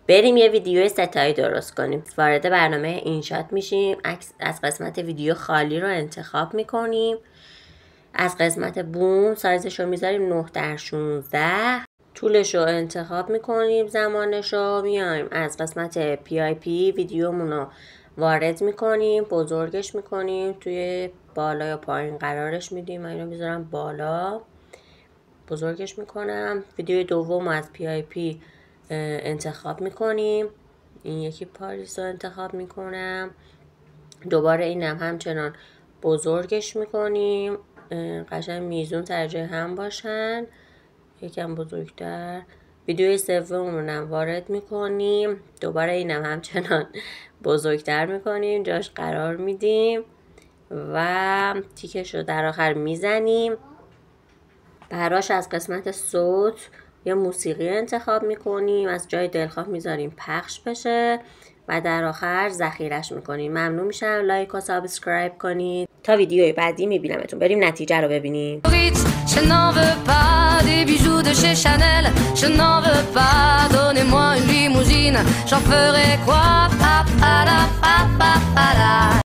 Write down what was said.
بریم یه ویدیو ستایی درست کنیم. وارد برنامه اینشات میشیم، از قسمت ویدیو خالی رو انتخاب میکنیم، از قسمت بوم سایزش رو میذاریم 9:16، طولش رو انتخاب میکنیم، زمانش رو میایم از قسمت PIP ویدیومون رو وارد میکنیم، بزرگش میکنیم، توی بالا یا پایین قرارش میدیم. من اینو میذارم بالا، بزرگش میکنم. ویدیو دوم از PIP انتخاب میکنیم، این یکی پاریس رو انتخاب میکنم، دوباره اینم همچنان بزرگش میکنیم، قشنگ میزون سر جای هم باشن، یکم بزرگتر. ویدیو سومونم وارد میکنیم، دوباره اینم همچنان بزرگتر میکنیم، جاش قرار میدیم و تیکش رو در آخر میزنیم. براش از قسمت صوت یا موسیقی انتخاب میکنیم، از جای دلخواه میذاریم پخش بشه و در آخر ذخیرش میکنیم. ممنون میشم لایک و سابسکرایب کنید. تا ویدیوی بعدی میبینمتون. بریم نتیجه رو ببینیم. Je n'en veux pas des bijoux de chez Chanel. Je n'en veux pas, donnez-moi une limousine. J'en ferai quoi? Pa, pa, la, pa, pa, pa, la.